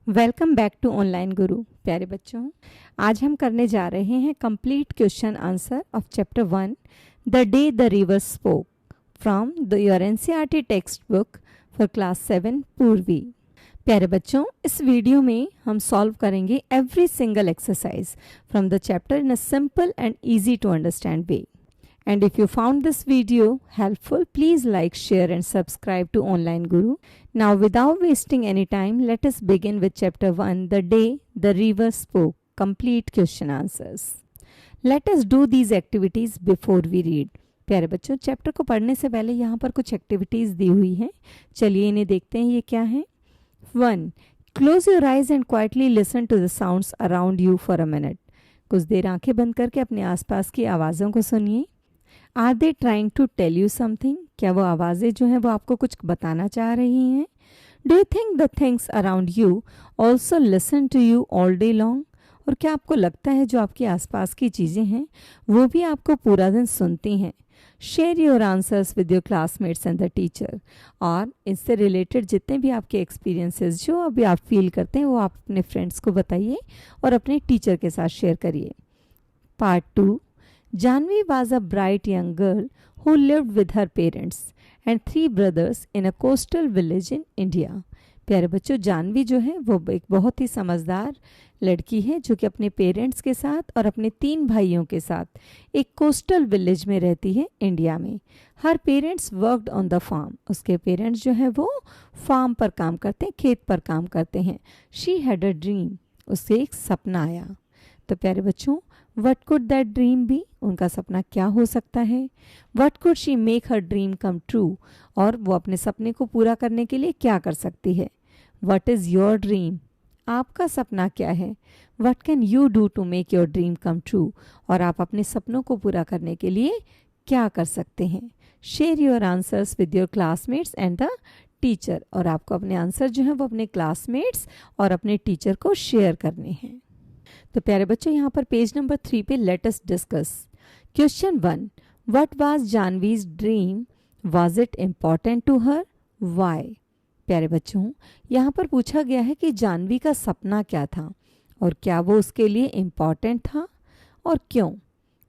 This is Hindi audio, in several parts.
वेलकम बैक टू ऑनलाइन गुरु। प्यारे बच्चों, आज हम करने जा रहे हैं complete question answer of chapter 1 the day the river spoke from your NCERT text book for class 7 पूर्वी। प्यारे बच्चों, इस वीडियो में हम सॉल्व करेंगे every single exercise from the chapter in a simple and easy to understand way. And if you found this video helpful, please like, share and subscribe to Online Guru. Now without wasting any time, let us begin with chapter 1, The Day the River Spoke, complete question answers. Let us do these activities before we read. प्यारे बच्चों, चैप्टर को पढ़ने से पहले यहाँ पर कुछ एक्टिविटीज़ दी हुई हैं। चलिए इन्हें देखते हैं, ये क्या है। 1. Close your eyes and quietly listen to the sounds around you for a minute. कुछ देर आंखें बंद करके अपने आसपास की आवाज़ों को सुनिए। Are they trying to tell you something? क्या वो आवाज़ें जो हैं वो आपको कुछ बताना चाह रही हैं? Do you think the things around you also listen to you all day long? और क्या आपको लगता है जो आपके आसपास की चीज़ें हैं वो भी आपको पूरा दिन सुनती हैं? Share your answers with your classmates and the teacher. और इससे रिलेटेड जितने भी आपके एक्सपीरियंसेस जो अभी आप फील करते हैं वो आप अपने फ्रेंड्स को बताइए और अपने टीचर के साथ शेयर करिए। Part 2, Janvi was a bright young girl who lived with her parents and 3 brothers in a coastal village in India. प्यारे बच्चों, जानवी जो है वो एक बहुत ही समझदार लड़की है जो कि अपने पेरेंट्स के साथ और अपने 3 भाइयों के साथ एक कोस्टल विलेज में रहती है इंडिया में। Her parents worked on the farm. उसके पेरेंट्स जो है वो फार्म पर काम करते हैं, खेत पर काम करते हैं। She had a dream. उससे एक सपना आया। तो प्यारे बच्चों, what could that dream be? उनका सपना क्या हो सकता है? What could she make her dream come true? और वो अपने सपने को पूरा करने के लिए क्या कर सकती है? What is your dream? आपका सपना क्या है? What can you do to make your dream come true? और आप अपने सपनों को पूरा करने के लिए क्या कर सकते हैं? Share your answers with your classmates and the teacher. और आपको अपने आंसर जो है वो अपने क्लासमेट्स और अपने टीचर को शेयर करने हैं। तो प्यारे बच्चों, यहाँ पर पेज नंबर 3 पे let us discuss question 1। What was Janvi's dream? Was it important to her? Why? प्यारे बच्चों, यहाँ पर पूछा गया है कि जानवी का सपना क्या था और क्या वो उसके लिए इम्पॉर्टेंट था और क्यों।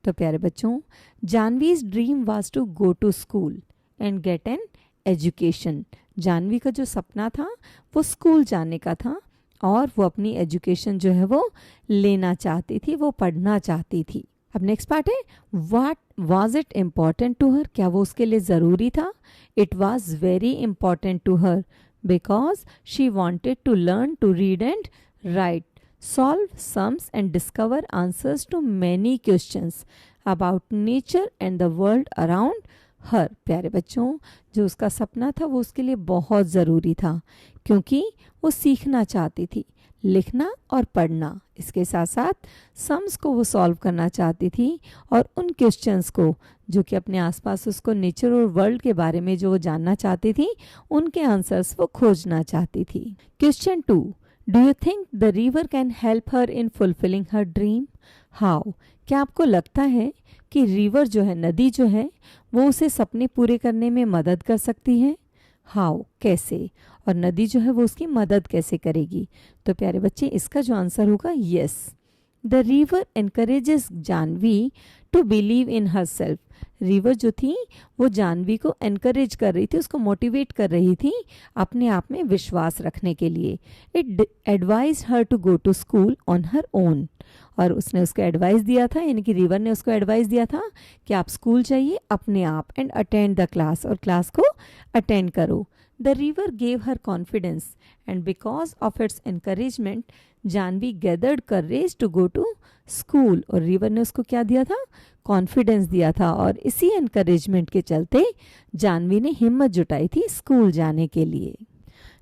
तो प्यारे बच्चों, Janvi's dream was to go to school and get an education. Janvi का जो सपना था वो स्कूल जाने का था और वो अपनी एजुकेशन जो है वो लेना चाहती थी, वो पढ़ना चाहती थी। अब नेक्स्ट पार्ट है, what was it important to her? क्या वो उसके लिए ज़रूरी था? It was very important to her because she wanted to learn to read and write, solve sums and discover answers to many questions about nature and the world around her. प्यारे बच्चों, जो उसका सपना था वो उसके लिए बहुत ज़रूरी था क्योंकि वो सीखना चाहती थी, लिखना और पढ़ना। इसके साथ साथ सम्स को वो सॉल्व करना चाहती थी और उन क्वेश्चंस को जो कि अपने आसपास उसको नेचर और वर्ल्ड के बारे में जो वो जानना चाहती थी उनके आंसर्स वो खोजना चाहती थी। Question 2, do you think the river can help her in fulfilling her dream? How? क्या आपको लगता है कि रिवर जो है, नदी जो है, वो उसे सपने पूरे करने में मदद कर सकती है? हाउ? कैसे? और नदी जो है वो उसकी मदद कैसे करेगी? तो प्यारे बच्चे, इसका जो आंसर होगा yes. The river encourages Janvi to believe in herself. River जो थी वो जानवी को एनकरेज कर रही थी, उसको मोटिवेट कर रही थी अपने आप में विश्वास रखने के लिए। It advise her to go to school on her own. और उसने उसको एडवाइस दिया था, यानी कि रिवर ने उसको एडवाइस दिया था कि आप स्कूल जाइए अपने आप एंड अटेंड द क्लास, और क्लास को अटेंड करो। The river gave her confidence and because of its encouragement Janvi gathered courage to go to school. और रिवर ने उसको क्या दिया था? कॉन्फिडेंस दिया था, और इसी एनकरेजमेंट के चलते जानवी ने हिम्मत जुटाई थी स्कूल जाने के लिए।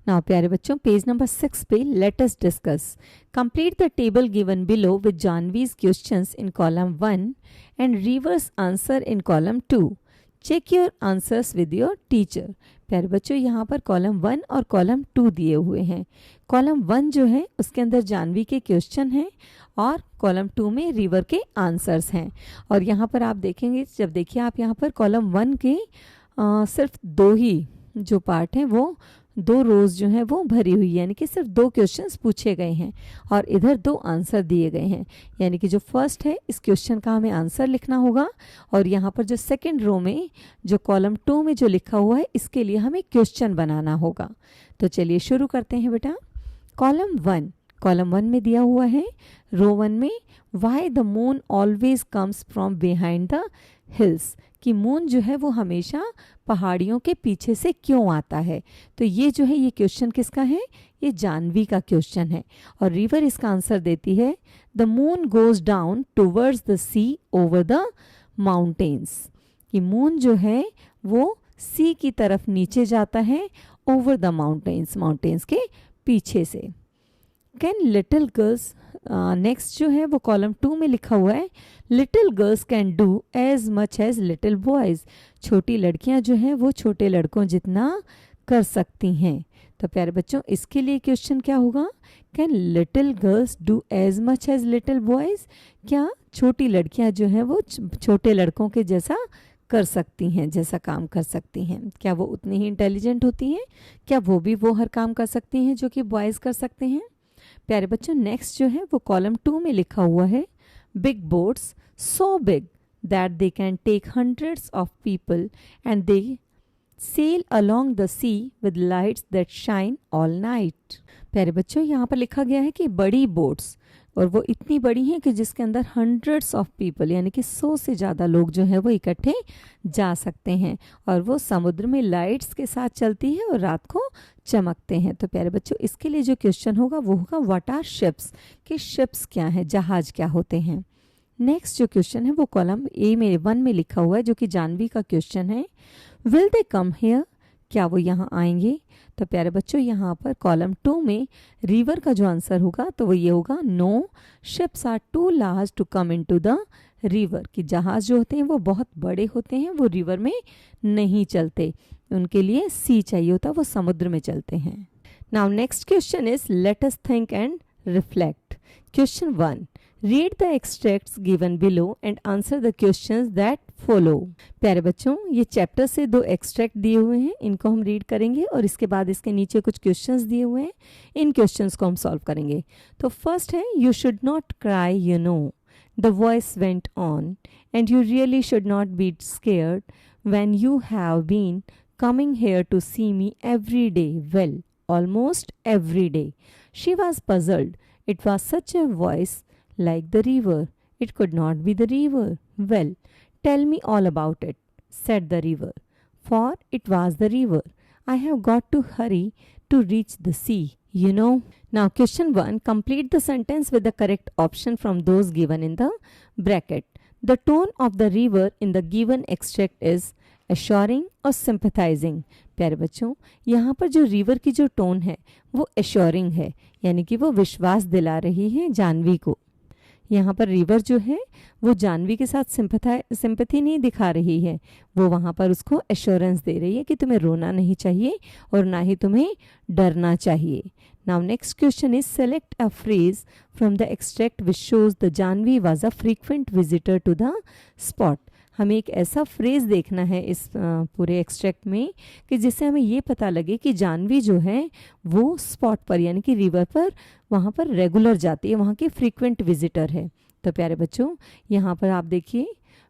नाउ प्यारे बच्चों, पेज नंबर 6 पे let us discuss complete the table given below with Janvi's questions in column 1 and reverse answer in column 2। Check your answers with your teacher. प्यारे बच्चों, यहाँ पर कॉलम 1 और कॉलम 2 दिए हुए हैं। कॉलम 1 जो है उसके अंदर जानवी के क्वेश्चन हैं और कॉलम 2 में रिवर के आंसर्स हैं। और यहाँ पर आप देखेंगे, जब देखिए आप यहाँ पर कॉलम 1 के सिर्फ 2 ही जो पार्ट हैं वो 2 रोज जो है वो भरी हुई, यानी कि सिर्फ 2 क्वेश्चंस पूछे गए हैं और इधर 2 आंसर दिए गए हैं। यानी कि जो फर्स्ट है इस क्वेश्चन का हमें आंसर लिखना होगा और यहाँ पर जो सेकंड रो में जो कॉलम 2 में जो लिखा हुआ है इसके लिए हमें क्वेश्चन बनाना होगा। तो चलिए शुरू करते हैं बेटा। कॉलम 1 में दिया हुआ है रो 1 में, why the moon always comes from behind the hills, कि मून जो है वो हमेशा पहाड़ियों के पीछे से क्यों आता है। तो ये जो है ये क्वेश्चन किसका है, ये जानवी का क्वेश्चन है और रिवर इसका आंसर देती है the moon goes down towards the sea over the mountains, कि मून जो है वो सी की तरफ नीचे जाता है ओवर द माउंटेन्स, माउंटेन्स के पीछे से। कैन लिटिल गर्ल्स, नेक्स्ट जो है वो कॉलम 2 में लिखा हुआ है little girls can do as much as little boys, छोटी लड़कियां जो हैं वो छोटे लड़कों जितना कर सकती हैं। तो प्यारे बच्चों इसके लिए क्वेश्चन क्या होगा, can little girls do as much as little boys, क्या छोटी लड़कियां जो हैं वो छोटे लड़कों के जैसा कर सकती हैं, जैसा काम कर सकती हैं, क्या वो उतनी ही इंटेलिजेंट होती हैं, क्या वो हर काम कर सकती हैं जो कि बॉयज़ कर सकते हैं। प्यारे बच्चों नेक्स्ट जो है वो कॉलम 2 में लिखा हुआ है big boats so big that they can take hundreds of people and they sail along the sea with lights that shine all night. प्यारे बच्चों यहाँ पर लिखा गया है कि बड़ी बोट्स, और वो इतनी बड़ी हैं कि जिसके अंदर हंड्रेड्स ऑफ पीपल यानी कि 100 से ज़्यादा लोग जो है वो इकट्ठे जा सकते हैं और वो समुद्र में लाइट्स के साथ चलती है और रात को चमकते हैं। तो प्यारे बच्चों इसके लिए जो क्वेश्चन होगा वो होगा व्हाट आर शिप्स, कि शिप्स क्या है, जहाज क्या होते हैं। नेक्स्ट जो क्वेश्चन है वो कॉलम ए में 1 में लिखा हुआ है जो कि जानवी का क्वेश्चन है, विल दे कम हियर, क्या वो यहाँ आएंगे। तो प्यारे बच्चों यहाँ पर कॉलम 2 में रिवर का जो आंसर होगा तो वो ये होगा no ships are too large to come into the river, कि जहाज जो होते हैं वो बहुत बड़े होते हैं, वो रिवर में नहीं चलते, उनके लिए सी चाहिए होता, वो समुद्र में चलते हैं। Now next question is let us think and reflect. Question 1, read the extracts given below and answer the questions that follow. प्यारे बच्चों ये चैप्टर से 2 एक्सट्रैक्ट दिए हुए हैं, इनको हम रीड करेंगे और इसके बाद इसके नीचे कुछ क्वेश्चंस दिए हुए हैं, इन क्वेश्चंस को हम सॉल्व करेंगे। तो फर्स्ट है you should not cry you know, the voice went on, and you really should not be scared when you have been coming here to see me every day, well, almost every day. She was puzzled. It was such a voice like the river. It could not be the river. Well, tell me all about it, said the river, for it was the river. I have got to hurry to reach the sea, you know. Now question 1, complete the sentence with the correct option from those given in the bracket. The tone of the river in the given extract is assuring और sympathizing। प्यारे बच्चों यहाँ पर जो रिवर की जो टोन है वो assuring है, यानी कि वो विश्वास दिला रही है जानवी को। यहाँ पर रिवर जो है वो जानवी के साथ सिंपैथी नहीं दिखा रही है, वो वहाँ पर उसको एश्योरेंस दे रही है कि तुम्हें रोना नहीं चाहिए और ना ही तुम्हें डरना चाहिए। Now next question is select a phrase from the extract which shows the Janvi was a frequent visitor to the spot. हमें एक ऐसा फ्रेज देखना है इस पूरे एक्सट्रैक्ट में कि जिससे हमें ये पता लगे कि जानवी जो है वो स्पॉट पर यानी कि रिवर पर वहाँ पर रेगुलर जाती है, वहाँ की फ्रीक्वेंट विजिटर है। तो प्यारे बच्चों यहाँ पर आप देखिए,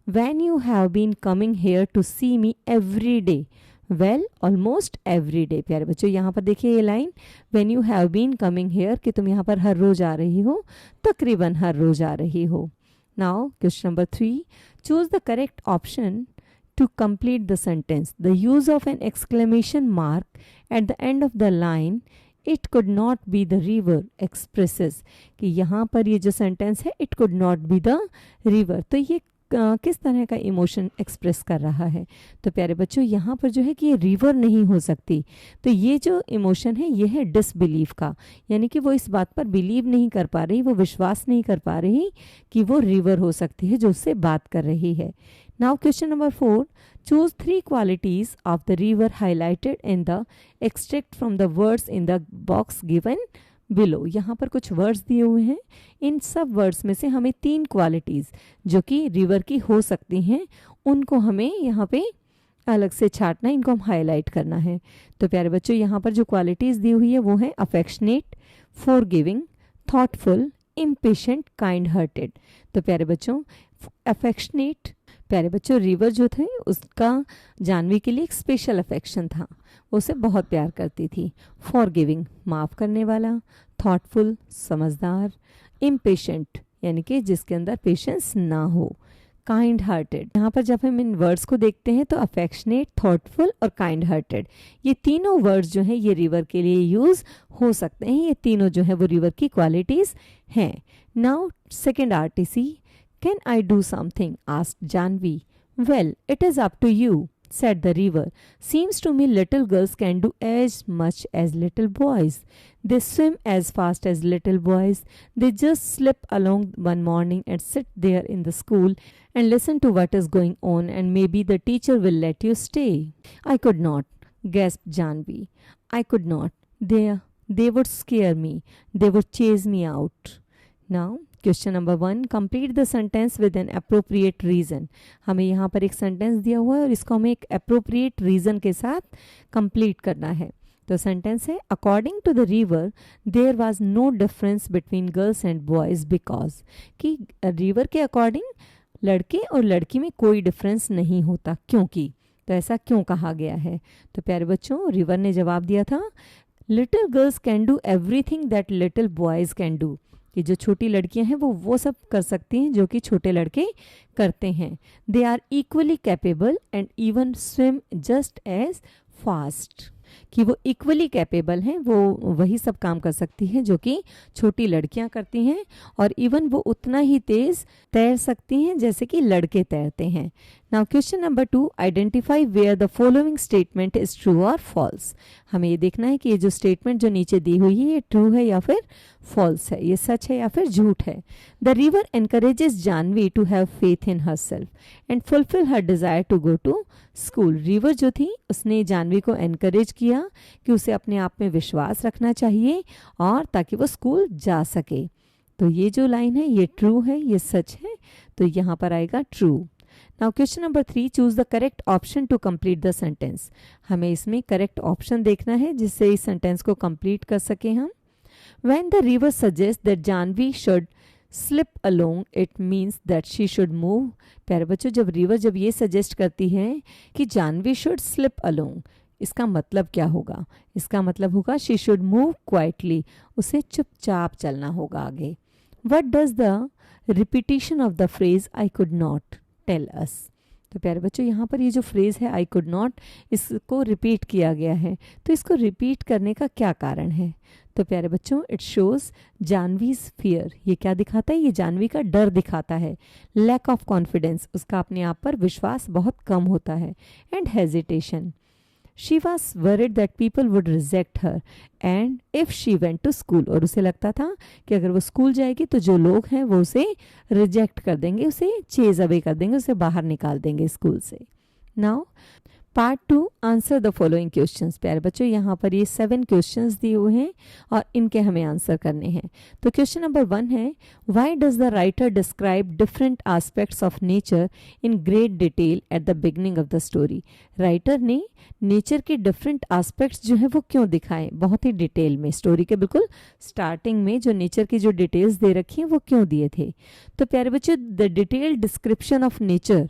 when you have been coming here to see me every day, well almost every day. प्यारे बच्चों यहाँ पर देखिए ये line, when you have been coming here, कि तुम यहाँ पर हर रोज आ रही हो, तकरीबन हर रोज आ रही हो। Now question number 3, choose the correct option to complete the sentence. The use of an exclamation mark at the end of the line, it could not be the river, expresses कि यहाँ पर ये जो sentence है it could not be the river, तो ये किस तरह का इमोशन एक्सप्रेस कर रहा है। तो प्यारे बच्चों यहाँ पर जो है कि ये रिवर नहीं हो सकती, तो ये जो इमोशन है ये है डिसबिलीफ का, यानी कि वो इस बात पर बिलीव नहीं कर पा रही, वो विश्वास नहीं कर पा रही कि वो रिवर हो सकती है जो उससे बात कर रही है। Now question number 4, choose 3 qualities of the river highlighted in the extract from the words in the box given below. यहाँ पर कुछ वर्ड्स दिए हुए हैं, इन सब वर्ड्स में से हमें 3 क्वालिटीज़ जो कि रिवर की हो सकती हैं उनको हमें यहाँ पे अलग से छांटना, इनको हम हाईलाइट करना है। तो प्यारे बच्चों यहाँ पर जो क्वालिटीज़ दी हुई है वो है affectionate, forgiving, thoughtful, impatient, kind hearted. तो प्यारे बच्चों अफेक्शनेट, प्यारे बच्चों रिवर जो थे उसका जानवी के लिए एक स्पेशल अफेक्शन था, उसे बहुत प्यार करती थी। फॉरगिविंग माफ़ करने वाला, थॉटफुल समझदार, इम्पेशेंट यानी कि जिसके अंदर पेशेंस ना हो, काइंड हार्टेड। यहाँ पर जब हम इन वर्ड्स को देखते हैं तो अफेक्शनेट, थॉटफुल और काइंड हार्टेड ये तीनों वर्ड्स जो हैं ये रिवर के लिए यूज़ हो सकते हैं। ये तीनों जो है वो रिवर की क्वालिटीज़ हैं। Now second RTC, can I do something asked Janvi. Well it is up to you said the river. Seems to me little girls can do as much as little boys. They swim as fast as little boys. They just slip along one morning and sit there in the school and listen to what is going on, and maybe the teacher will let you stay. I could not, gasped Janvi. I could not. They would scare me. They would chase me out. Now question number 1, complete the sentence with an appropriate reason. हमें यहाँ पर एक सेंटेंस दिया हुआ है और इसको हमें एक अप्रोप्रिएट रीज़न के साथ कंप्लीट करना है। तो सेंटेंस है, according to the river there was no difference between girls and boys because, कि रिवर के अकॉर्डिंग लड़के और लड़की में कोई डिफरेंस नहीं होता, क्योंकि। तो ऐसा क्यों कहा गया है? तो प्यारे बच्चों रिवर ने जवाब दिया था, little girls can do everything that little boys can do, कि जो छोटी लड़कियां हैं वो सब कर सकती हैं जो कि छोटे लड़के करते हैं। They are equally capable and even swim just as fast, कि वो इक्वली कैपेबल हैं, वो वही सब काम कर सकती हैं जो कि छोटी लड़कियां करती हैं, और इवन वो उतना ही तेज़ तैर सकती हैं जैसे कि लड़के तैरते हैं। Now question number 2, identify where the following statement is true और फॉल्स। हमें ये देखना है कि ये जो स्टेटमेंट जो नीचे दी हुई है ये ट्रू है या फिर फॉल्स है, ये सच है या फिर झूठ है। The river encourages Janvi to have faith in herself and fulfil her desire to go to school. River जो थी उसने जानवी को एनकरेज किया कि उसे अपने आप में विश्वास रखना चाहिए और ताकि वो स्कूल जा सके। तो ये जो लाइन है ये ट्रू है, ये सच है, तो यहाँ पर आएगा true. Now question number 3, choose the correct option to complete the sentence. हमें इसमें करेक्ट ऑप्शन देखना है जिससे इस सेंटेंस को कंप्लीट कर सकें हम। When the river suggests that Janvi should slip along, it means that she should move. प्यारे बच्चों जब रिवर जब ये सजेस्ट करती है कि जानवी शुड स्लिप अलोंग, इसका मतलब क्या होगा? इसका मतलब होगा शी शुड मूव क्वाइटली, उसे चुपचाप चलना होगा आगे। What does the repetition of the phrase I could not tell us? तो प्यारे बच्चों यहाँ पर ये जो फ्रेज़ है आई कुड नॉट, इसको रिपीट किया गया है, तो इसको रिपीट करने का क्या कारण है? तो प्यारे बच्चों इट शोज़ जानवीज फियर। ये क्या दिखाता है? ये जानवी का डर दिखाता है। लैक ऑफ कॉन्फिडेंस, उसका अपने आप पर विश्वास बहुत कम होता है। And hesitation, she was worried that people would reject her and if she went to school, और उसे लगता था कि अगर वो स्कूल जाएगी तो जो लोग हैं वो उसे रिजेक्ट कर देंगे, उसे चेज अवे कर देंगे, उसे बाहर निकाल देंगे स्कूल से। Now part 2, answer the following questions. प्यारे बच्चों यहाँ पर ये 7 क्वेश्चंस दिए हुए हैं और इनके हमें आंसर करने हैं। तो क्वेश्चन नंबर 1 है, why does the writer describe different aspects of nature in great detail at the beginning of the story. Writer ने नेचर के डिफरेंट एस्पेक्ट्स जो है वो क्यों दिखाएं बहुत ही डिटेल में? स्टोरी के बिल्कुल स्टार्टिंग में जो नेचर की जो डिटेल्स दे रखी हैं वो क्यों दिए थे? तो प्यारे बच्चों the detailed description of nature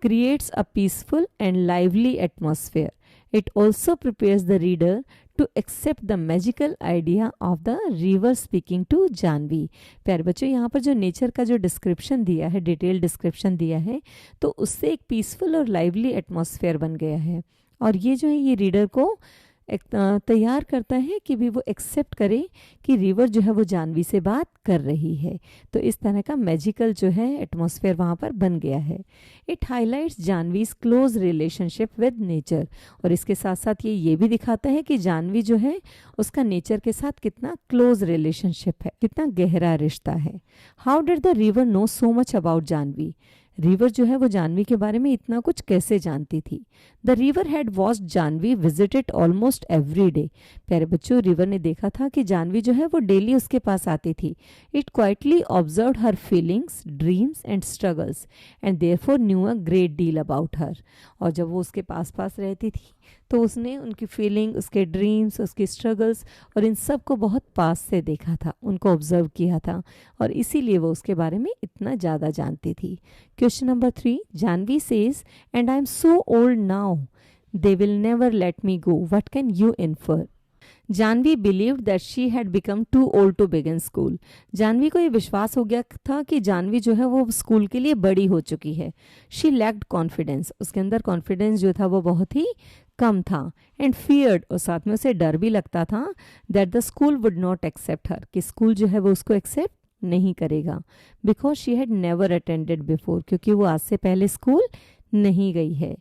creates a peaceful and lively atmosphere. It also prepares the reader to accept the magical idea of the river speaking to Janvi. प्यारे बच्चों यहाँ पर जो नेचर का जो डिस्क्रिप्शन दिया है, डिटेल डिस्क्रिप्शन दिया है, तो उससे एक पीसफुल और लाइवली एटमॉस्फेयर बन गया है, और ये जो है ये रीडर को तैयार करता है कि भी वो एक्सेप्ट करे कि रिवर जो है वो जानवी से बात कर रही है। तो इस तरह का मैजिकल जो है एटमॉस्फेयर वहाँ पर बन गया है। It highlights Janvi's close relationship with nature, और इसके साथ साथ ये भी दिखाता है कि जानवी जो है उसका नेचर के साथ कितना क्लोज रिलेशनशिप है, कितना गहरा रिश्ता है। How did the river know so much about Janvi? River जो है वो जानवी के बारे में इतना कुछ कैसे जानती थी? The river had watched Janvi visited almost every day. प्यारे बच्चों, रिवर ने देखा था कि जानवी जो है वो डेली उसके पास आती थी। It quietly observe her feelings, dreams and struggles and therefore new a great deal about her. और जब वो उसके पास पास रहती थी तो उसने उनकी फीलिंग, उसके ड्रीम्स, उसके स्ट्रगल्स और इन सब को बहुत पास से देखा था, उनको ऑब्जर्व किया था, और इसीलिए वो उसके बारे में इतना ज़्यादा जानती थी। Question number 3, Janvi says and I am so old now they will never let me go, what can you infer? Janvi believed that she had become too old to begin school. Janvi को ये विश्वास हो गया था कि जानवी जो है वो स्कूल के लिए बड़ी हो चुकी है। शी लैक्ड कॉन्फिडेंस, उसके अंदर कॉन्फिडेंस जो था वो बहुत ही कम था। एंड फियर्ड, और साथ में उसे डर भी लगता था, that the school would not accept her, कि स्कूल जो है वो उसको एक्सेप्ट नहीं करेगा। Because she had never attended before, क्योंकि वो आज से पहले स्कूल नहीं गई है।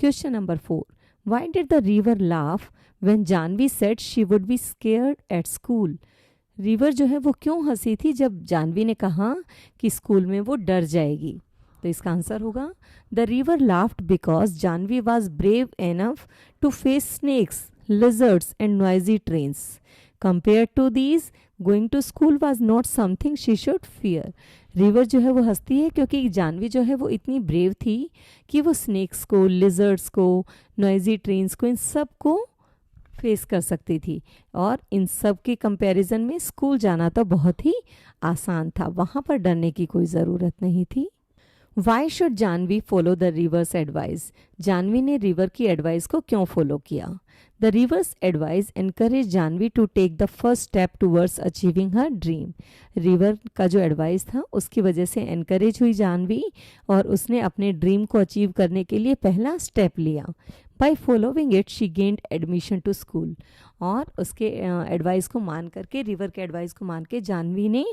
Question number 4, why did the river laugh when Janvi said she would be scared at school? River जो है वो क्यों हंसी थी जब जानवी ने कहा कि स्कूल में वो डर जाएगी? तो इसका आंसर होगा, the river laughed because Janvi was brave enough to face snakes, lizards and noisy trains. Compare to these, going to school was not something she should fear. River जो है वो हंसती है क्योंकि जानवी जो है वो इतनी ब्रेव थी कि वो स्नेक्स को, लिजर्ड्स को, नॉइजी ट्रेन्स को, इन सब को फेस कर सकती थी, और इन सब के कंपैरिजन में स्कूल जाना तो बहुत ही आसान था, वहाँ पर डरने की कोई ज़रूरत नहीं थी। Why should Janvi follow the river's advice? Janvi ने रिवर की एडवाइस को क्यों फॉलो किया? The river's advice encourage Janvi to take the first step towards achieving her dream. River का जो एडवाइस था उसकी वजह से एनकरेज हुई जानवी, और उसने अपने ड्रीम को अचीव करने के लिए पहला स्टेप लिया। By following it she gained admission to school, और उसके एडवाइस को मान करके, रिवर के एडवाइस को मान के जानवी ने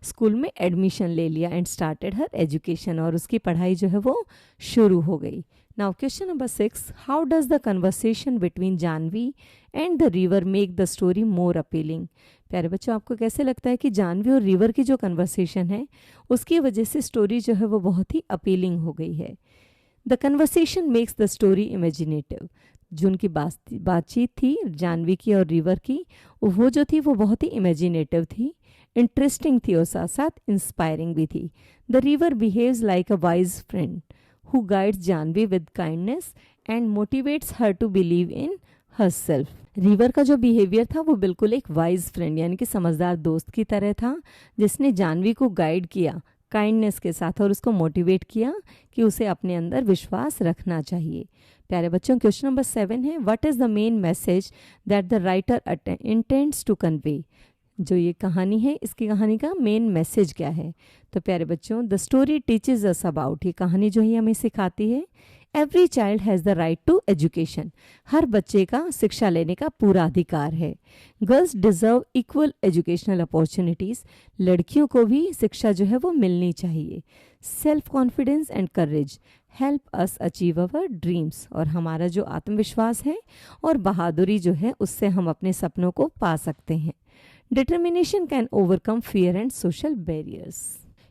स्कूल में एडमिशन ले लिया एंड स्टार्टेड हर एजुकेशन, और उसकी पढ़ाई जो है वो शुरू हो गई। Now question number 6, how does the conversation between Janvi and the river make the story more appealing? प्यारे बच्चों, आपको कैसे लगता है कि जानवी और रिवर की जो कन्वर्सेशन है उसकी वजह से स्टोरी जो है वो बहुत ही अपीलिंग हो गई है? The conversation makes the story imaginative. जो उनकी बातचीत थी जानवी की और रिवर की, वो जो थी वो बहुत ही इमेजिनेटिव थी, इंटरेस्टिंग थी और साथ साथ इंस्पायरिंग भी थी। The river behaves like a wise friend who guides Janvi with kindness and motivates her to believe in herself. River का जो बिहेवियर था वो बिल्कुल एक वाइज फ्रेंड यानी कि समझदार दोस्त की तरह था, जिसने जानवी को गाइड किया काइंडनेस के साथ और उसको मोटिवेट किया कि उसे अपने अंदर विश्वास रखना चाहिए। प्यारे बच्चों, क्वेश्चन नंबर 7 है, what is the main message that the writer intends to convey? जो ये कहानी है, इसकी कहानी का मेन मैसेज क्या है? तो प्यारे बच्चों, the story teaches us about, ये कहानी जो है हमें सिखाती है, every child has the right to education, हर बच्चे का शिक्षा लेने का पूरा अधिकार है। Girls deserve equal educational opportunities, लड़कियों को भी शिक्षा जो है वो मिलनी चाहिए। Self confidence and courage help us achieve our dreams, और हमारा जो आत्मविश्वास है और बहादुरी जो है उससे हम अपने सपनों को पा सकते हैं। Determination can overcome fear and social barriers.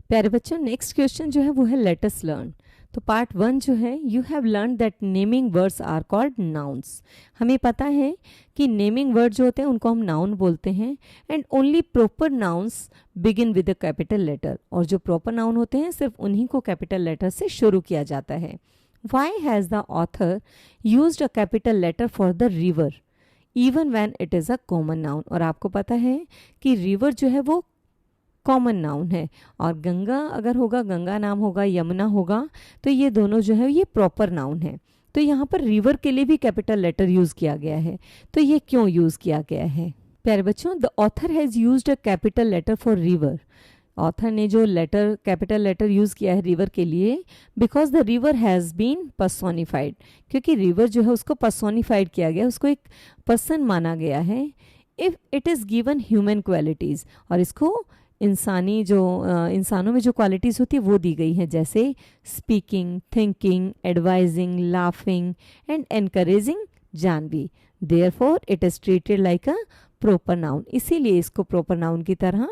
प्यारे बच्चों, नेक्स्ट क्वेश्चन जो है वो है लेट अस लर्न। तो पार्ट 1 जो है, you have learn that naming words are called nouns. हमें पता है कि नेमिंग वर्ड जो होते हैं उनको हम नाउन बोलते हैं, and only proper nouns begin with a capital letter, और जो प्रॉपर नाउन होते हैं सिर्फ उन्हीं को कैपिटल लेटर से शुरू किया जाता है। Why has the author used a capital letter for the river even when it is a common noun? और आपको पता है कि रिवर जो है वो कॉमन नाउन है, और गंगा अगर होगा, गंगा नाम होगा, यमुना होगा, तो ये दोनों जो है ये प्रॉपर नाउन है। तो यहाँ पर रिवर के लिए भी कैपिटल लेटर यूज़ किया गया है, तो ये क्यों यूज़ किया गया है? प्यारे बच्चों, the author has used a capital letter for river. Author ने जो लेटर, कैपिटल लेटर यूज़ किया है रिवर के लिए, because the river has been personified, क्योंकि रिवर जो है उसको पर्सोनिफाइड किया गया, उसको एक पर्सन माना गया है। If it is given human qualities, और इसको इंसानी जो इंसानों में जो क्वालिटीज़ होती है वो दी गई हैं, जैसे speaking, thinking, advising, laughing and encouraging Janvi. Therefore it is treated like a proper noun, इसीलिए इसको प्रॉपर नाउन की तरह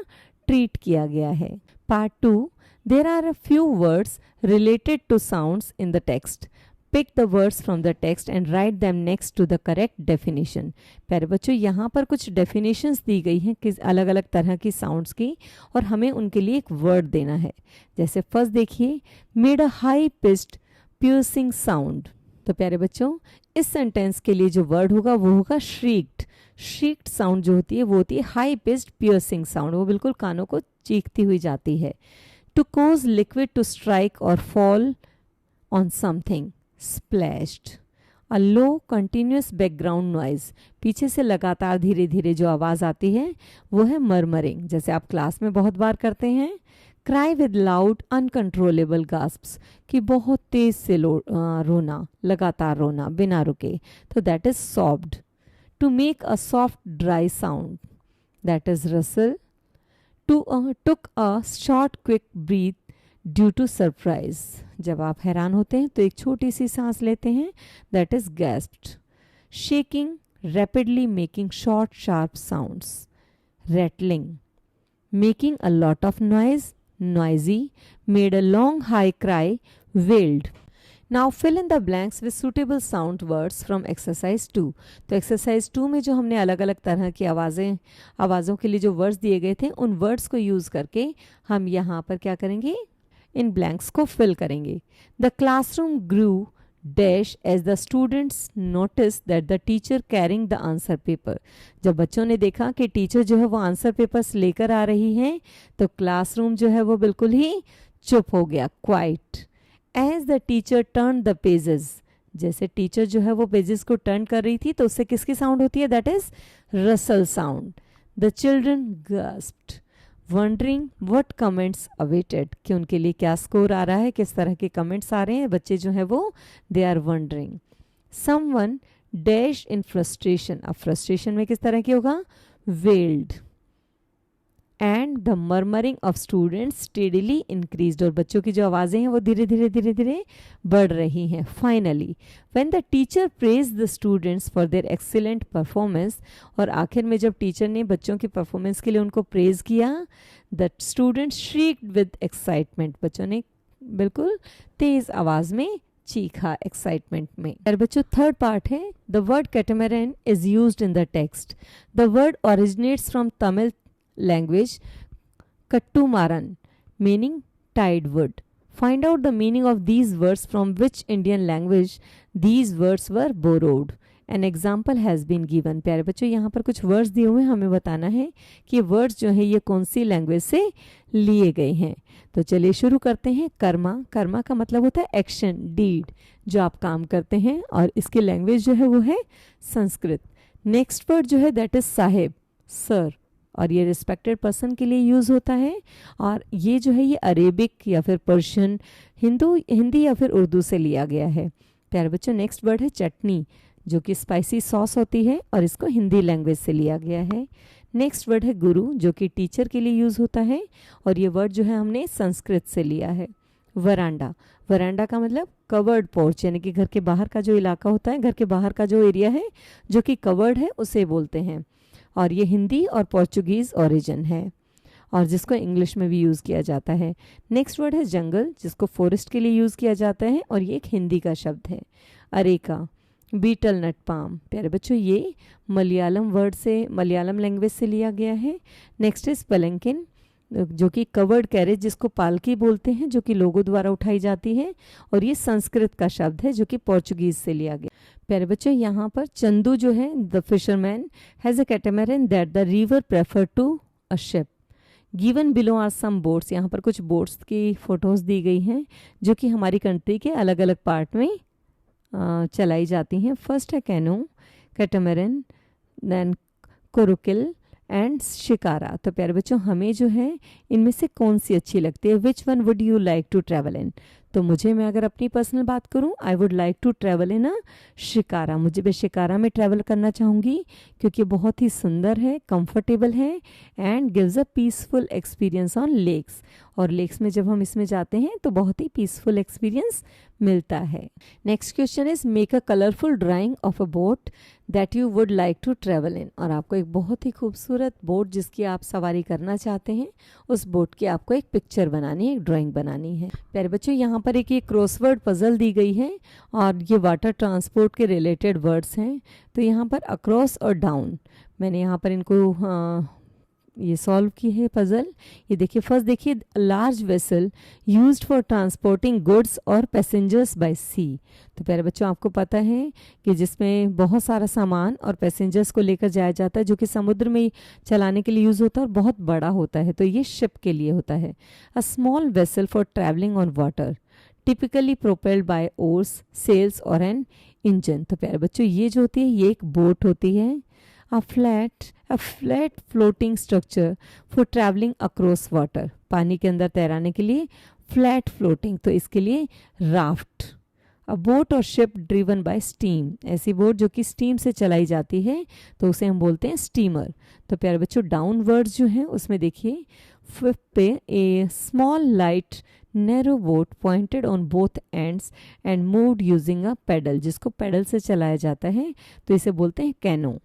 ट्रीट किया गया है। Part 2, there are a few words related to sounds in the text. Pick the words from the text and write them next to the correct definition. प्यारे बच्चों, यहाँ पर कुछ डेफिनेशंस दी गई हैं किस अलग अलग तरह की साउंड्स की, और हमें उनके लिए एक वर्ड देना है। जैसे फर्स्ट देखिए, made a high pitched piercing sound. तो प्यारे बच्चों, इस सेंटेंस के लिए जो वर्ड होगा वो होगा श्रीक्ड। श्रीक्ड साउंड जो होती है वो होती है हाई पिच्ड पियर्सिंग साउंड, वो बिल्कुल कानों को चीखती हुई जाती है। To cause liquid to strike और fall on something, splashed. A low continuous background noise, पीछे से लगातार धीरे धीरे जो आवाज़ आती है वो है मरमरिंग, जैसे आप क्लास में बहुत बार करते हैं। क्राई विद लाउड अनकंट्रोलेबल गास्प्स, कि बहुत तेज से रोना, लगातार रोना बिना रुके, तो that is soft. To make a soft dry sound, that is rustle. Took a short quick breath due to surprise, जब आप हैरान होते हैं तो एक छोटी सी सांस लेते हैं, that is gasped. Shaking rapidly making short sharp sounds, rattling. Making a lot of noise, noisy, made a long high cry, wailed. Now fill in the blanks with suitable sound words from exercise 2. तो exercise 2 में जो हमने अलग अलग तरह की आवाज़ों के लिए जो वर्ड्स दिए गए थे, उन वर्ड्स को यूज़ करके हम यहाँ पर क्या करेंगे, इन ब्लैंक्स को फिल करेंगे। The classroom grew dash as the students noticed that the teacher carrying the answer paper. जब बच्चों ने देखा कि टीचर जो है वो आंसर पेपर्स लेकर आ रही हैं, तो क्लासरूम जो है वो बिल्कुल ही चुप हो गया, quite. As the teacher turned the pages, जैसे टीचर जो है वो पेजेस को टर्न कर रही थी तो उससे किसकी साउंड होती है, that is Russell sound. The children gasped, wondering what comments awaited, कि उनके लिए क्या स्कोर आ रहा है, किस तरह के कमेंट्स आ रहे हैं, बच्चे जो है वो they are wondering. Someone dash in frustration, अब फ्रस्ट्रेशन में किस तरह की होगा, yelled. And the murmuring of students steadily increased, और बच्चों की जो आवाज़ें हैं वो धीरे धीरे बढ़ रही हैं। Finally when the teacher praise the students for their excellent performance, और आखिर में जब टीचर ने बच्चों की परफॉर्मेंस के लिए उनको प्रेज किया, द स्टूडेंट्स श्रीक्ड विद एक्साइटमेंट, बच्चों ने बिल्कुल तेज आवाज़ में चीखा एक्साइटमेंट में। और बच्चों थर्ड पार्ट है, the word catamaran is used in the text. The word originates from Tamil language Kattumaran, meaning tied wood. Find out the meaning of these words from which Indian language these words were borrowed. An example has been given. प्यारे बच्चों, यहाँ पर कुछ वर्ड्स दिए हुए हैं, हमें बताना है कि वर्ड्स जो है ये कौन सी लैंग्वेज से लिए गए हैं। तो चलिए शुरू करते हैं। कर्मा, कर्मा का मतलब होता है एक्शन, डीड, जो आप काम करते हैं, और इसकी लैंग्वेज जो है वो है संस्कृत। नेक्स्ट वर्ड जो है दैट इज साहेब, सर, और ये रिस्पेक्टेड पर्सन के लिए यूज़ होता है, और ये जो है ये अरेबिक या फिर पर्शियन, हिंदी या फिर उर्दू से लिया गया है। प्यारे बच्चों नेक्स्ट वर्ड है चटनी, जो कि स्पाइसी सॉस होती है, और इसको हिंदी लैंग्वेज से लिया गया है। नेक्स्ट वर्ड है गुरु, जो कि टीचर के लिए यूज़ होता है, और ये वर्ड जो है हमने संस्कृत से लिया है। वरांडा, वरांडा का मतलब कवर्ड पोर्च, यानी कि घर के बाहर का जो इलाका होता है, घर के बाहर का जो एरिया है जो कि कवर्ड है, उसे बोलते हैं, और ये हिंदी और पोर्चुगीज़ ओरिजिन है, और जिसको इंग्लिश में भी यूज़ किया जाता है। नेक्स्ट वर्ड है जंगल, जिसको फॉरेस्ट के लिए यूज़ किया जाता है, और ये एक हिंदी का शब्द है। अरेका, बीटल नट पाम, प्यारे बच्चों ये मलयालम वर्ड से, मलयालम लैंग्वेज से लिया गया है। नेक्स्ट इज पलंकिन, जो कि कवर्ड कैरेज, जिसको पालकी बोलते हैं, जो कि लोगों द्वारा उठाई जाती है, और ये संस्कृत का शब्द है जो कि पोर्चुगीज से लिया गया। प्यारे बच्चों यहाँ पर चंदू जो है, the fisherman has a catamaran that the river prefer to a ship. Given below are some boats, यहाँ पर कुछ बोट्स की फोटोज़ दी गई हैं जो कि हमारी कंट्री के अलग अलग पार्ट में चलाई जाती हैं। फर्स्ट है कैनो, कैटामैरन, देन कोरुकिल एंड शिकारा। तो प्यारे बच्चों हमें जो है इनमें से कौन सी अच्छी लगती है, which one would you like to travel in. तो मैं अगर अपनी पर्सनल बात करूं, I would like to travel in a shikara. मैं शिकारा में ट्रैवल करना चाहूँगी क्योंकि बहुत ही सुंदर है, कंफर्टेबल है and gives a peaceful experience on lakes. और लेक्स में जब हम इसमें जाते हैं तो बहुत ही पीसफुल एक्सपीरियंस मिलता है। Next question is make a colourful drawing of a boat that you would like to travel in. और आपको एक बहुत ही खूबसूरत बोट जिसकी आप सवारी करना चाहते हैं, उस बोट की आपको एक पिक्चर बनानी है, एक ड्राइंग बनानी है। प्यारे बच्चों, यहाँ पर एक ये क्रॉसवर्ड पजल दी गई है और ये वाटर ट्रांसपोर्ट के रिलेटेड वर्ड्स हैं। तो यहाँ पर अक्रॉस और डाउन, मैंने यहाँ पर इनको ये सॉल्व की है पजल। ये देखिए, फर्स्ट देखिए, large vessel used for transporting goods और पैसेंजर्स बाय सी। तो प्यारे बच्चों, आपको पता है कि जिसमें बहुत सारा सामान और पैसेंजर्स को लेकर जाया जाता है, जो कि समुद्र में चलाने के लिए यूज़ होता है और बहुत बड़ा होता है, तो ये शिप के लिए होता है। A small vessel for travelling on water typically propelled by oars, sails और एन इंजन। तो प्यारे बच्चों, ये जो होती है ये एक बोट होती है। A flat floating structure for traveling across water, पानी के अंदर तैराने के लिए फ्लैट फ्लोटिंग, तो इसके लिए राफ्ट। अ बोट और शिप ड्रिवन बाय स्टीम, ऐसी बोट जो कि स्टीम से चलाई जाती है तो उसे हम बोलते हैं स्टीमर। तो प्यारे बच्चों, डाउन वर्ड्स जो हैं उसमें देखिए, फिफ्थ पे a small light narrow boat pointed on both ends and moved using a paddle, जिसको पेडल से चलाया जाता है तो इसे बोलते हैं canoe.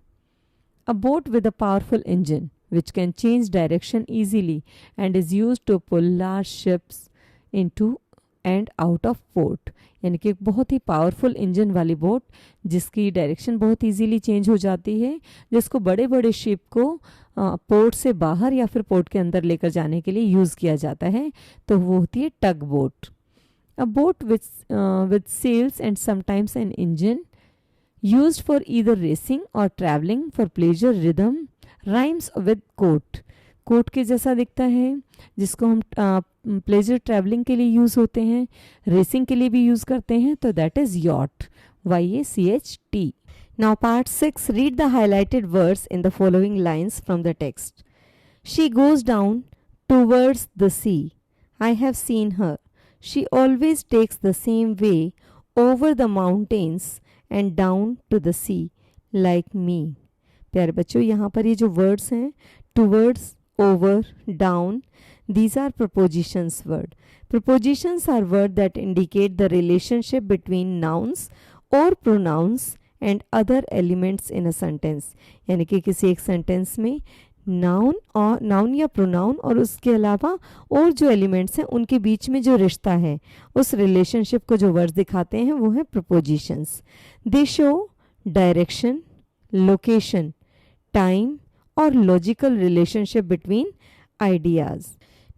A boat with a powerful engine which can change direction easily and is used to pull large ships into and out of port, यानी कि एक बहुत ही पावरफुल इंजन वाली बोट जिसकी डायरेक्शन बहुत इजीली चेंज हो जाती है, जिसको बड़े बड़े शिप को पोर्ट से बाहर या फिर पोर्ट के अंदर लेकर जाने के लिए यूज़ किया जाता है, तो वो होती है tug boat. A boat with sails and sometimes an engine used for either racing or traveling for pleasure, rhythm rhymes with coat. Coat के जैसा दिखता है, जिसको हम प्लेजर ट्रैवलिंग के लिए यूज़ होते हैं, रेसिंग के लिए भी यूज़ करते हैं, तो that is yacht, YACHT। Now part 6, read the highlighted words in the following lines from the text. She goes down towards the sea, I have seen her, she always takes the same way over the mountains and down to the sea like me. प्यारे बच्चों, यहाँ पर ये जो वर्ड्स हैं, towards, over, down, these are prepositions word. Prepositions are words that indicate the relationship between nouns or pronouns and other elements in a sentence. यानी कि किसी एक सेंटेंस में नाउन या प्रोनाउन और उसके अलावा और जो एलिमेंट्स हैं उनके बीच में जो रिश्ता है, उस रिलेशनशिप को जो वर्ड्स दिखाते हैं वो है prepositions. They show direction, location, time और logical relationship between ideas.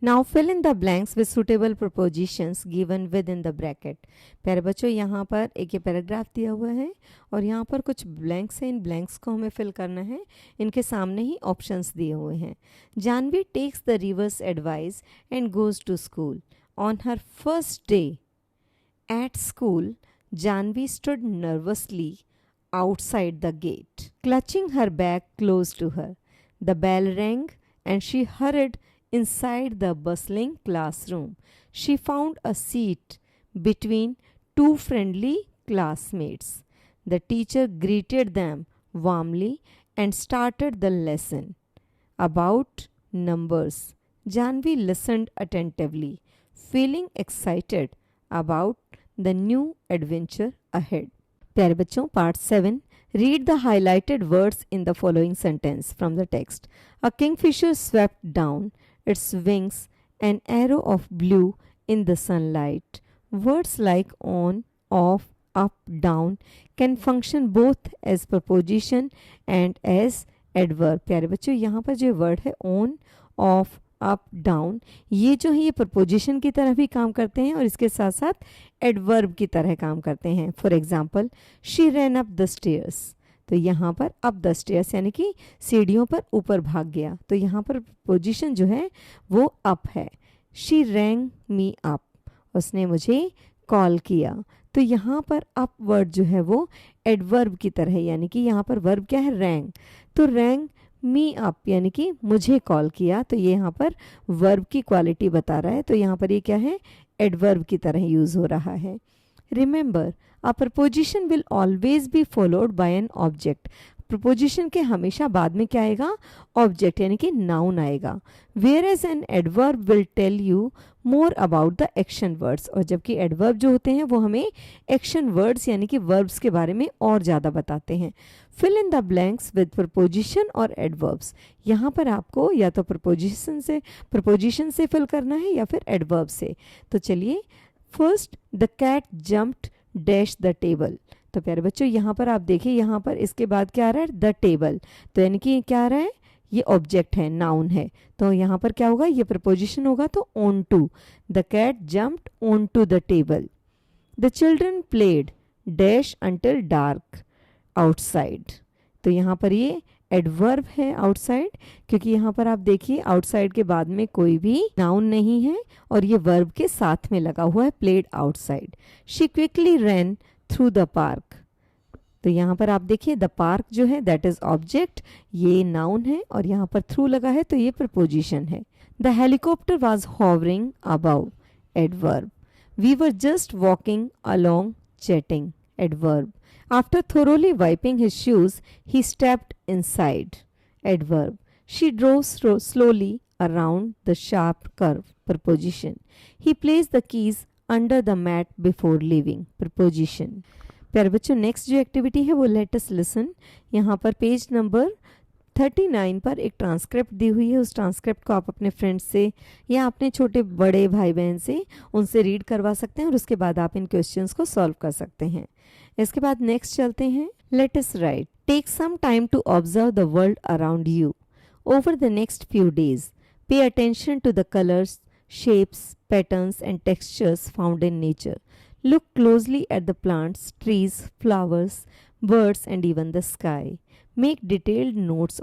Now fill in the blanks with suitable prepositions given within the bracket. प्यारे बच्चों, यहाँ पर एक ये पैराग्राफ दिया हुआ है और यहाँ पर कुछ ब्लैंक्स हैं, इन ब्लैंक्स को हमें फिल करना है। इनके सामने ही ऑप्शंस दिए हुए हैं। Janvi takes the river's advice and goes to school. On her first day at school, Janvi stood nervously outside the gate, clutching her bag close to her. The bell rang and she hurried inside the bustling classroom. She found a seat between two friendly classmates. The teacher greeted them warmly and started the lesson about numbers. Janvi listened attentively, feeling excited about the new adventure ahead. प्यारे बच्चों, part 7, read the highlighted words in the following sentence from the text. A kingfisher swept down its wings an arrow of blue in the sunlight. Words like on, off, up, down can function both as preposition and as adverb. प्यारे बच्चों, यहाँ पर जो वर्ड है ऑन, ऑफ, अप, डाउन, ये जो है ये प्रपोजिशन की तरह भी काम करते हैं और इसके साथ साथ एडवर्ब की तरह काम करते हैं। For example, she rain up the stairs, तो यहाँ पर अप द स्टेयर्स यानी कि सीढ़ियों पर ऊपर भाग गया, तो यहाँ पर प्रपोजिशन जो है वो अप है। शी रैंग मी अप, उसने मुझे कॉल किया, तो यहाँ पर अप वर्ड जो है वो एडवर्ब की तरह है, यानी कि यहाँ पर वर्ब क्या है, रैंग, तो रैंग मी अप यानी कि मुझे कॉल किया, तो ये यहाँ पर वर्ब की क्वालिटी बता रहा है, तो यहाँ पर ये क्या है, एडवर्ब की तरह यूज हो रहा है। Remember, a preposition will always be followed by an object. Preposition के हमेशा बाद में क्या आएगा? ऑब्जेक्ट यानी कि नाउन आएगा। Whereas an adverb will tell you more about the action words, और जबकि एडवर्ब जो होते हैं वो हमें एक्शन वर्ड्स यानी कि वर्ब्स के बारे में और ज़्यादा बताते हैं। Fill in the blanks with preposition और एडवर्ब्स। यहाँ पर आपको या तो प्रपोजिशन से फिल करना है या फिर एडवर्ब से। तो चलिए, first, the cat jumped dash the table. तो प्यारे बच्चों यहाँ पर आप देखिए, यहाँ पर इसके बाद क्या आ रहा है? The table. तो यानी कि क्या आ रहा है? ये ऑब्जेक्ट है, नाउन है। तो यहाँ पर क्या होगा? ये प्रपोजिशन होगा तो onto. The cat jumped onto the table. The children played dash until dark outside. तो यहाँ पर ये एडवर्ब है आउटसाइड, क्योंकि यहाँ पर आप देखिए आउटसाइड के बाद में कोई भी नाउन नहीं है और ये वर्ब के साथ में लगा हुआ है, played outside. She quickly ran through the park. तो यहाँ पर आप देखिए द पार्क जो है दैट इज ऑब्जेक्ट, ये नाउन है, और यहाँ पर थ्रू लगा है तो ये प्रपोजिशन है। The helicopter was hovering above, adverb. We were just walking along chatting, adverb. After thoroughly wiping his shoes, he stepped inside, adverb. She drove slowly around the sharp curve, preposition. He placed the keys under the mat before leaving, preposition. प्यारे बच्चों, नेक्स्ट जो एक्टिविटी है वो लेट अस लिसन। यहाँ पर पेज नंबर 39 पर एक ट्रांसक्रिप्ट दी हुई है। उस ट्रांसक्रिप्ट को आप अपने फ्रेंड्स से या अपने छोटे बड़े भाई बहन से उनसे रीड करवा सकते हैं और उसके बाद आप इन क्वेश्चंस को सॉल्व कर सकते हैं। इसके बाद नेक्स्ट चलते हैं। Let us write, take some time to observe the world around you over the next few days. Pay attention to the colours, shapes, patterns and textures found in nature. Look closely at the plants, trees, flowers, birds and even the sky. Make detailed notes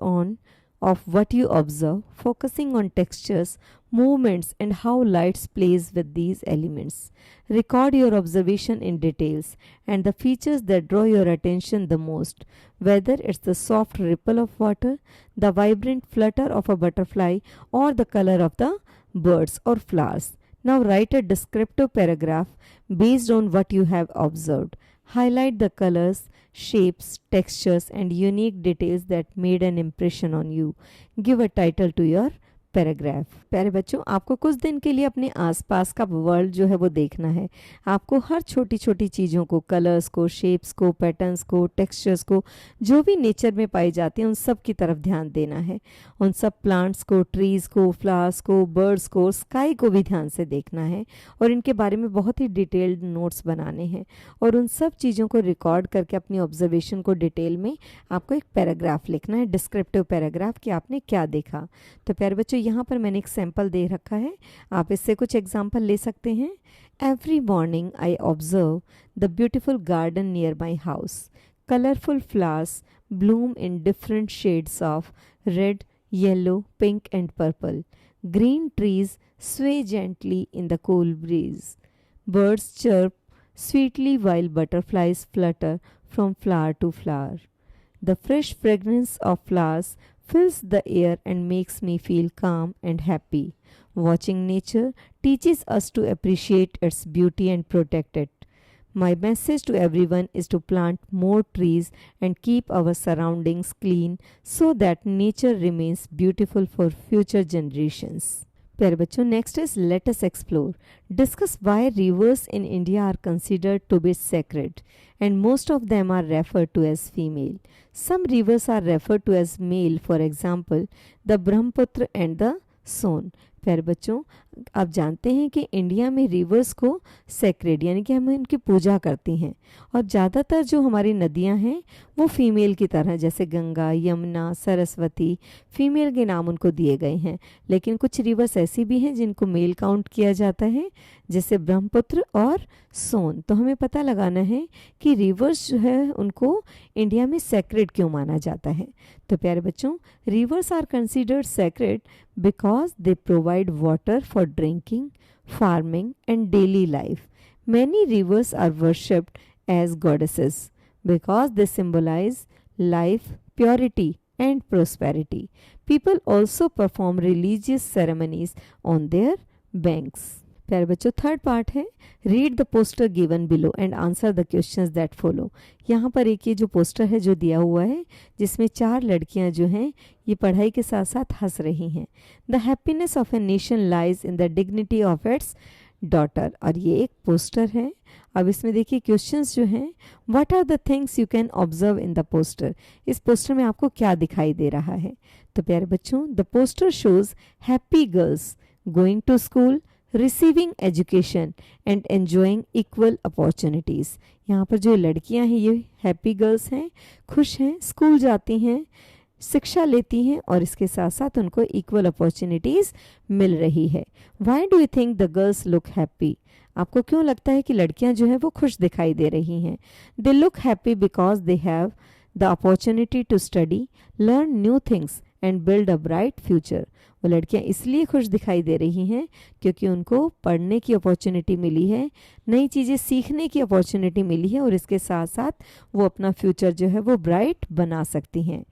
of what you observe, focusing on textures, movements and how light plays with these elements. Record your observation in details and the features that draw your attention the most, whether it's the soft ripple of water, the vibrant flutter of a butterfly or the color of the birds or flowers. Now write a descriptive paragraph based on what you have observed. Highlight the colors, shapes, textures and unique details that made an impression on you. Give a title to your paragraph. प्यारे बच्चों, आपको कुछ दिन के लिए अपने आसपास का वर्ल्ड जो है वो देखना है। आपको हर छोटी छोटी चीज़ों को, कलर्स को, शेप्स को, पैटर्न्स को, टेक्सचर्स को, जो भी नेचर में पाई जाती हैं उन सब की तरफ ध्यान देना है। उन सब प्लांट्स को, ट्रीज़ को, फ्लावर्स को, बर्ड्स को, स्काई को भी ध्यान से देखना है और इनके बारे में बहुत ही डिटेल्ड नोट्स बनाने हैं और उन सब चीज़ों को रिकॉर्ड करके अपनी ऑब्जर्वेशन को डिटेल में आपको एक पैराग्राफ लिखना है, डिस्क्रिप्टिव पैराग्राफ, कि आपने क्या देखा। तो प्यारे बच्चों, यहाँ पर मैंने एक सैंपल दे रखा है, आप इससे कुछ एग्जाम्पल ले सकते हैं। Every morning I observe the beautiful garden near my house. Colourful flowers Bloom in different shades of red, yellow, pink and purple. Green trees sway gently in the cool breeze. Birds chirp sweetly while butterflies flutter from flower to flower. The fresh fragrance of flowers fills the air and makes me feel calm and happy. Watching nature teaches us to appreciate its beauty and protect it. My message to everyone is to plant more trees and keep our surroundings clean so that nature remains beautiful for future generations. प्यारे बच्चों, next is let us explore. Discuss why rivers in India are considered to be sacred and most of them are referred to as female. Some rivers are referred to as male, for example, the Brahmaputra and the Son. प्यारे बच्चों, आप जानते हैं कि इंडिया में रिवर्स को सेक्रेड यानी कि हम इनकी पूजा करती हैं और ज़्यादातर जो हमारी नदियां हैं वो फीमेल की तरह, जैसे गंगा, यमुना, सरस्वती, फीमेल के नाम उनको दिए गए हैं। लेकिन कुछ रिवर्स ऐसी भी हैं जिनको मेल काउंट किया जाता है, जैसे ब्रह्मपुत्र और सोन। तो हमें पता लगाना है कि रिवर्स जो है उनको इंडिया में सेक्रेड क्यों माना जाता है। तो प्यारे बच्चों, rivers are considered sacred because they provide water for drinking, farming and daily life. Many rivers are worshipped as goddesses because they symbolize life, purity and prosperity. People also perform religious ceremonies on their banks. प्यारे बच्चों थर्ड पार्ट है read the poster given below and answer the questions that follow. यहाँ पर एक ये जो पोस्टर है जो दिया हुआ है जिसमें 4 लड़कियाँ जो हैं ये पढ़ाई के साथ साथ हंस रही हैं। The happiness of a nation lies in the dignity of its daughter, और ये एक पोस्टर है। अब इसमें देखिए क्वेश्चंस जो हैं, what are the things you can observe in the poster. इस पोस्टर में आपको क्या दिखाई दे रहा है? तो प्यारे बच्चों the poster shows happy girls going to school, receiving education and enjoying equal opportunities. यहाँ पर जो लड़कियाँ हैं ये हैप्पी गर्ल्स हैं, खुश हैं, स्कूल जाती हैं, शिक्षा लेती हैं और इसके साथ साथ उनको इक्वल अपॉर्चुनिटीज़ मिल रही है। Why do you think the girls look happy? आपको क्यों लगता है कि लड़कियां जो है वो खुश दिखाई दे रही हैं? They look happy because they have the opportunity to study, learn new things and build a bright future. वो लड़कियां इसलिए खुश दिखाई दे रही हैं क्योंकि उनको पढ़ने की अपॉर्चुनिटी मिली है, नई चीज़ें सीखने की अपॉर्चुनिटी मिली है और इसके साथ साथ वो अपना फ्यूचर जो है वो ब्राइट बना सकती हैं।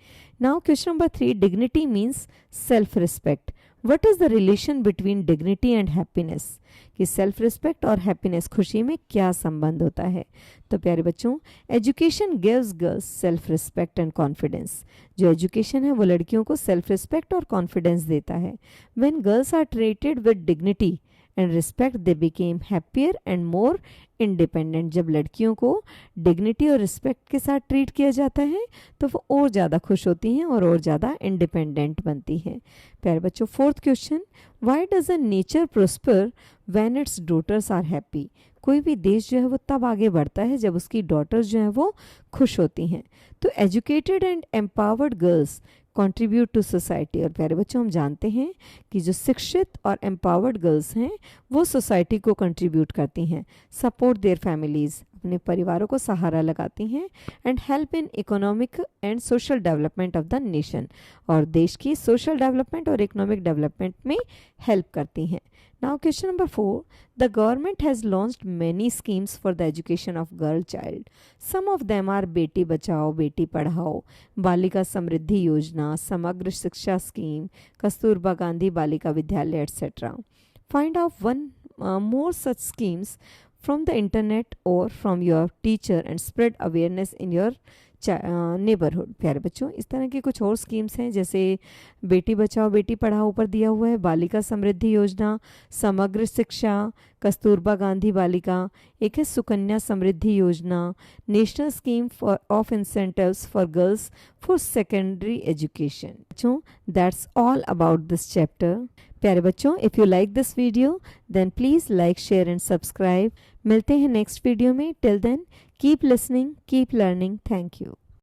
Now question number 3, dignity means self respect. What is the relation between dignity and happiness? कि सेल्फ रिस्पेक्ट और हैप्पीनेस, खुशी में क्या संबंध होता है? तो प्यारे बच्चों education gives girls self respect and confidence. जो एजुकेशन है वो लड़कियों को सेल्फ रिस्पेक्ट और कॉन्फिडेंस देता है। When girls are treated with dignity and respect they became happier and more independent. जब लड़कियों को डिग्निटी और रिस्पेक्ट के साथ ट्रीट किया जाता है तो वो और ज़्यादा खुश होती हैं और ज़्यादा इंडिपेंडेंट बनती हैं। प्यारे बच्चों fourth question, why does a nature prosper when its daughters are happy? कोई भी देश जो है वो तब आगे बढ़ता है जब उसकी डॉटर्स जो हैं वो खुश होती हैं। तो educated and empowered girls contribute to society. और प्यारे बच्चों हम जानते हैं कि जो शिक्षित और एम्पावर्ड गर्ल्स हैं वो सोसाइटी को कंट्रीब्यूट करती हैं, सपोर्ट देयर फैमिलीज़, अपने परिवारों को सहारा लगाती हैं, and help in economic and social development of the nation, और देश की सोशल डेवलपमेंट और इकोनॉमिक डेवलपमेंट में हेल्प करती हैं। Now question number 4, the government has launched many schemes for the education of girl child. Some of them are Beti Bachao Beti Padhao, बालिका समृद्धि योजना, समग्र शिक्षा scheme, Kasturba Gandhi Balika Vidyalaya etc. Find out one more such schemes from the internet or from your teacher and spread awareness in your neighbourhood. प्यारे बच्चों इस तरह की कुछ और स्कीम्स हैं जैसे बेटी बचाओ बेटी पढ़ाओ ऊपर दिया हुआ है, बालिका समृद्धि योजना, समग्र शिक्षा, कस्तूरबा गांधी बालिका, एक है Sukanya Samriddhi Yojana, national scheme for of incentives for girls for secondary education. बच्चों that's all about this chapter. प्यारे बच्चों if you like this video then please like share and subscribe. मिलते हैं नेक्स्ट वीडियो में। Till then keep listening, keep learning. Thank you.